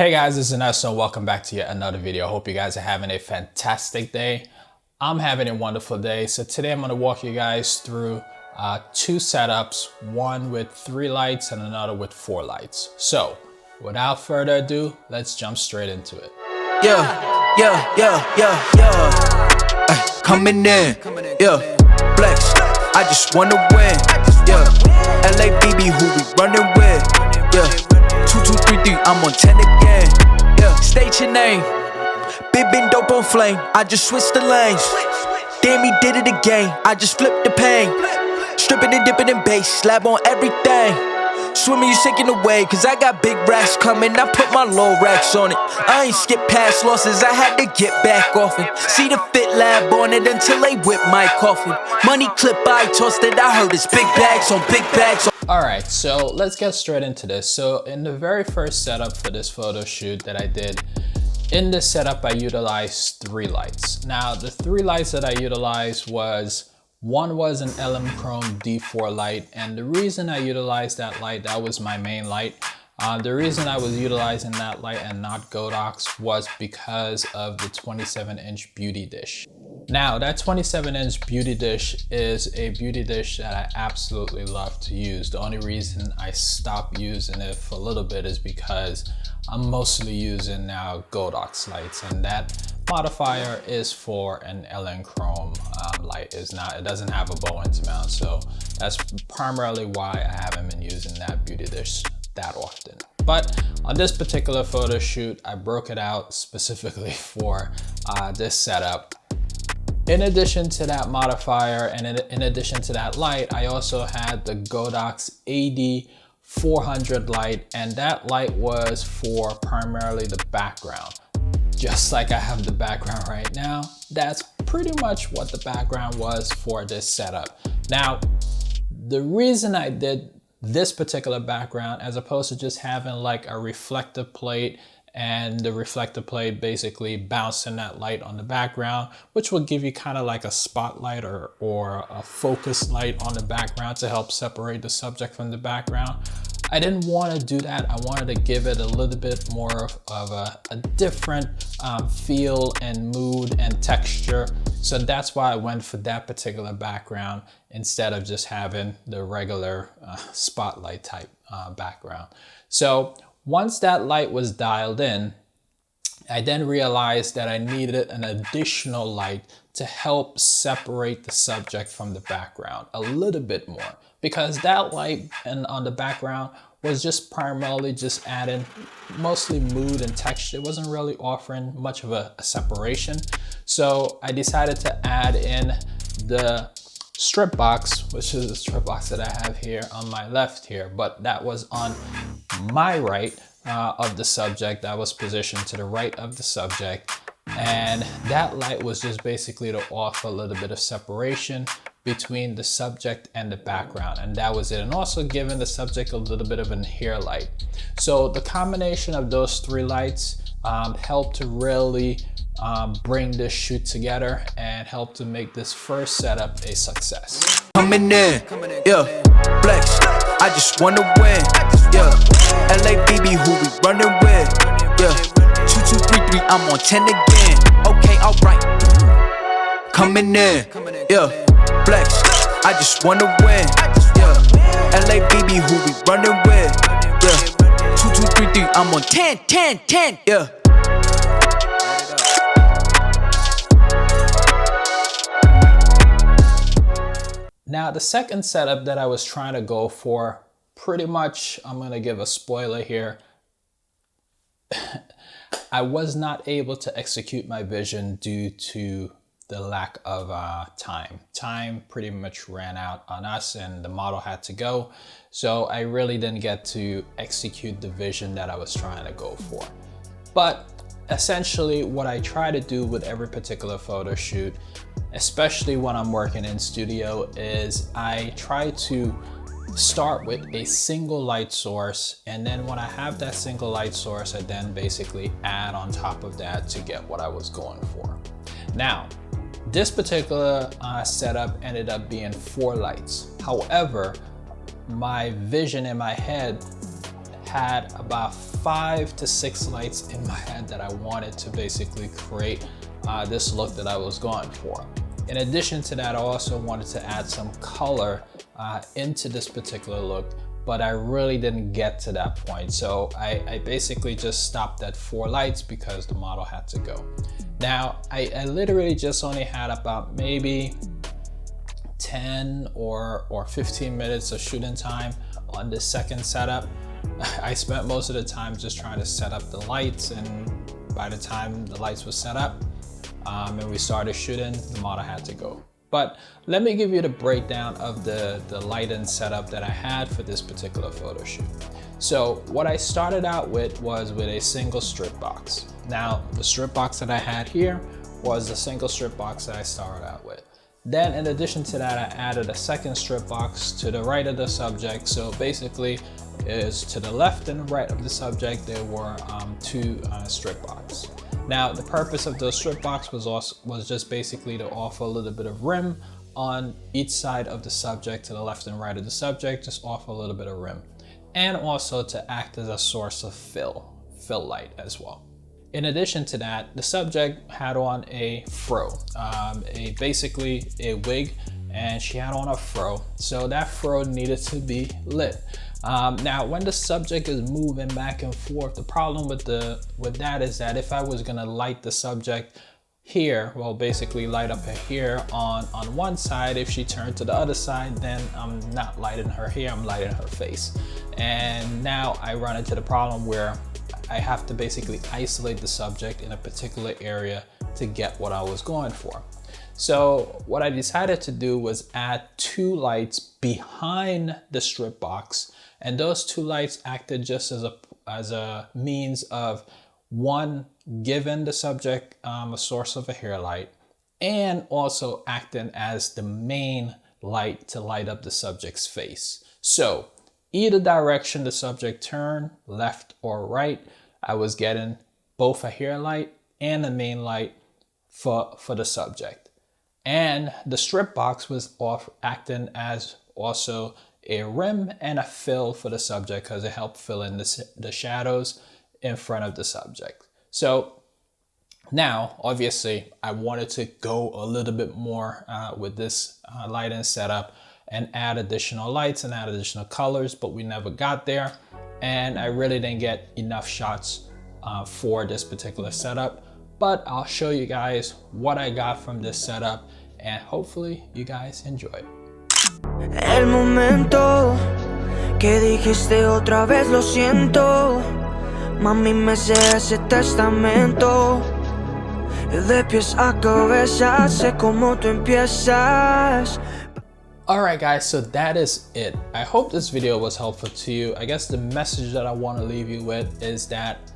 Hey guys, this is Ernesto and welcome back to yet another video. I hope you guys are having a fantastic day. I'm having a wonderful day. So today I'm going to walk you guys through two setups, one with 3 lights and another with 4 lights. So without further ado, let's jump straight into it. Coming in, flex, I just wanna win, LABB who we running with, 2233, I'm on 10 again, state your name, been dope on flame, I just switched the lanes, damn he did it again, I just flipped the pain, stripping and dipping in bass, slab on everything. Swimming, you shaking away, cause I got big racks coming. I put my low racks on it. I ain't skip past losses, I had to get back off it. See the fit lab on it until they whip my coffin. Money clip, I tossed it, I heard it's big bags on big bags. Alright, so let's get straight into this. So in the very first setup for this photo shoot that I did, in this setup I utilized 3 lights. Now the 3 lights that I utilized one was an LM Chrome D4 light, and the reason I utilized that light, that was my main light. The reason I was utilizing that light and not Godox was because of the 27-inch beauty dish. Now that 27-inch beauty dish is a beauty dish that I absolutely love to use. The only reason I stopped using it for a little bit is because I'm mostly using now Godox lights, and that modifier is for an LM Chrome light. It doesn't have a BOWENS mount, so that's primarily why I haven't been using that beauty dish that often. But on this particular photo shoot, I broke it out specifically for this setup. In addition to that modifier and in addition to that light, I also had the Godox AD400 light, and that light was for primarily the background. Just like I have the background right now, that's pretty much what the background was for this setup. Now, the reason I did this particular background as opposed to just having like a reflective plate and the reflective plate basically bouncing that light on the background, which will give you kind of like a spotlight or a focus light on the background to help separate the subject from the background. I didn't want to do that. I wanted to give it a little bit more of a different feel and mood and texture. So that's why I went for that particular background instead of just having the regular spotlight type background. So once that light was dialed in, I then realized that I needed an additional light to help separate the subject from the background a little bit more, because that light on the background was just primarily just adding mostly mood and texture. It wasn't really offering much of a separation. So I decided to add in the strip box, which is the strip box that I have here on my left here, but that was on my right of the subject. That was positioned to the right of the subject, and that light was just basically to offer a little bit of separation between the subject and the background, and that was it. And also giving the subject a little bit of an hair light. So the combination of those 3 lights helped to really bring this shoot together and help to make this first setup a success. Coming in, flex, I just wanna win, LABB who we running with, 2233, I'm on 10 again, okay, alright. Coming in, flex, I just wanna win, LABB who we running with, 2233, I'm on 10, Now the second setup that I was trying to go for, pretty much, I'm gonna give a spoiler here, I was not able to execute my vision due to the lack of time. Time pretty much ran out on us and the model had to go. So I really didn't get to execute the vision that I was trying to go for. But essentially what I try to do with every particular photo shoot, especially when I'm working in studio, is I try to start with a single light source, and then when I have that single light source, I then basically add on top of that to get what I was going for. Now, this particular setup ended up being 4 lights. However, my vision in my head had about 5 to 6 lights in my head that I wanted to basically create this look that I was going for. In addition to that, I also wanted to add some color into this particular look, but I really didn't get to that point. So I basically just stopped at 4 lights because the model had to go. Now, I literally just only had about maybe 10 or 15 minutes of shooting time on this second setup. I spent most of the time just trying to set up the lights, and by the time the lights were set up and we started shooting, the model had to go. But let me give you the breakdown of the lighting setup that I had for this particular photo shoot. So what I started out with was with a single strip box. Now, the strip box that I had here was the single strip box that I started out with. Then in addition to that, I added a second strip box to the right of the subject. So basically, is to the left and right of the subject, there were 2 strip boxes. Now, the purpose of the strip box was just basically to offer a little bit of rim on each side of the subject, to the left and right of the subject, just offer a little bit of rim. And also to act as a source of fill light as well. In addition to that, the subject had on a fro, basically a wig, and she had on a fro. So that fro needed to be lit. Now, when the subject is moving back and forth, the problem with that is that if I was gonna light the subject here, well, basically light up here on one side, if she turned to the other side, then I'm not lighting her here, I'm lighting her face. And now I run into the problem where I have to basically isolate the subject in a particular area to get what I was going for. So what I decided to do was add 2 lights behind the strip box, and those 2 lights acted just as a means of, one, giving the subject a source of a hair light, and also acting as the main light to light up the subject's face. So either direction the subject turned, left or right, I was getting both a hair light and a main light for the subject. And the strip box was acting as also a rim and a fill for the subject, because it helped fill in the shadows in front of the subject. So now, obviously, I wanted to go a little bit more with this lighting setup and add additional lights and add additional colors, but we never got there. And I really didn't get enough shots for this particular setup, but I'll show you guys what I got from this setup, and hopefully you guys enjoy. El momento que dijiste otra vez lo siento, mami, me sé ese testamento, de pies a cabeza sé cómo tú empiezas. Alright guys, so that is it. I hope this video was helpful to you. I guess the message that I want to leave you with is that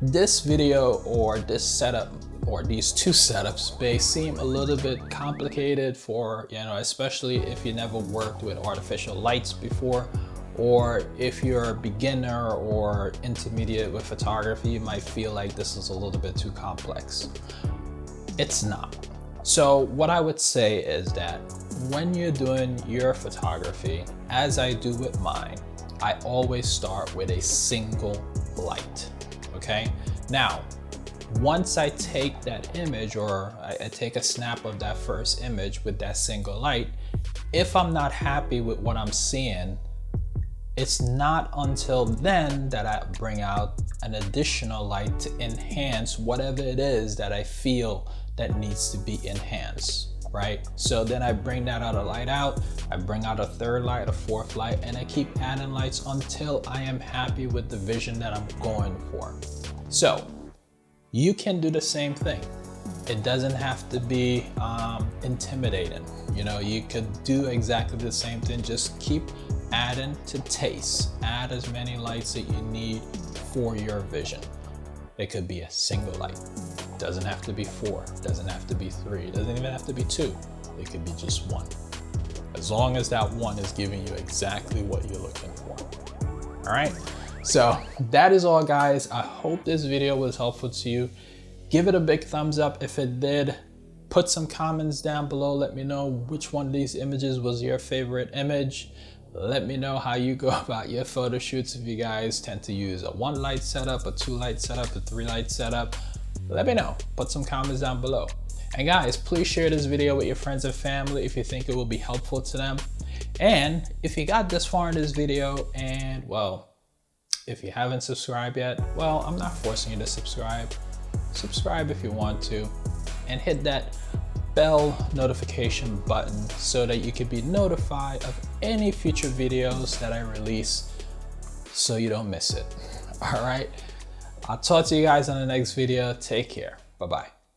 this video or this setup or these 2 setups may seem a little bit complicated for, especially if you never worked with artificial lights before, or if you're a beginner or intermediate with photography, you might feel like this is a little bit too complex. It's not. So what I would say is that when you're doing your photography, as I do with mine, I always start with a single light, okay? Now, once I take that image, or I take a snap of that first image with that single light, if I'm not happy with what I'm seeing, it's not until then that I bring out an additional light to enhance whatever it is that I feel that needs to be enhanced, right? So then I bring that other light out, I bring out a 3rd light, a 4th light, and I keep adding lights until I am happy with the vision that I'm going for. So you can do the same thing. It doesn't have to be intimidating. You could do exactly the same thing. Just keep adding to taste. Add as many lights that you need for your vision. It could be a single light. It doesn't have to be 4. It doesn't have to be 3. It doesn't even have to be 2. It could be just 1. As long as that 1 is giving you exactly what you're looking for. All right. So that is all, guys. I hope this video was helpful to you. Give it a big thumbs up if it did. Put some comments down below. Let me know which one of these images was your favorite image. Let me know how you go about your photo shoots. If you guys tend to use a 1 light setup, a 2 light setup, a 3 light setup, let me know. Put some comments down below. And guys, please share this video with your friends and family if you think it will be helpful to them. And if you got this far in this video and, well, if you haven't subscribed yet, well, I'm not forcing you to subscribe. Subscribe if you want to, and hit that bell notification button so that you can be notified of any future videos that I release so you don't miss it. All right, I'll talk to you guys on the next video. Take care. Bye-bye.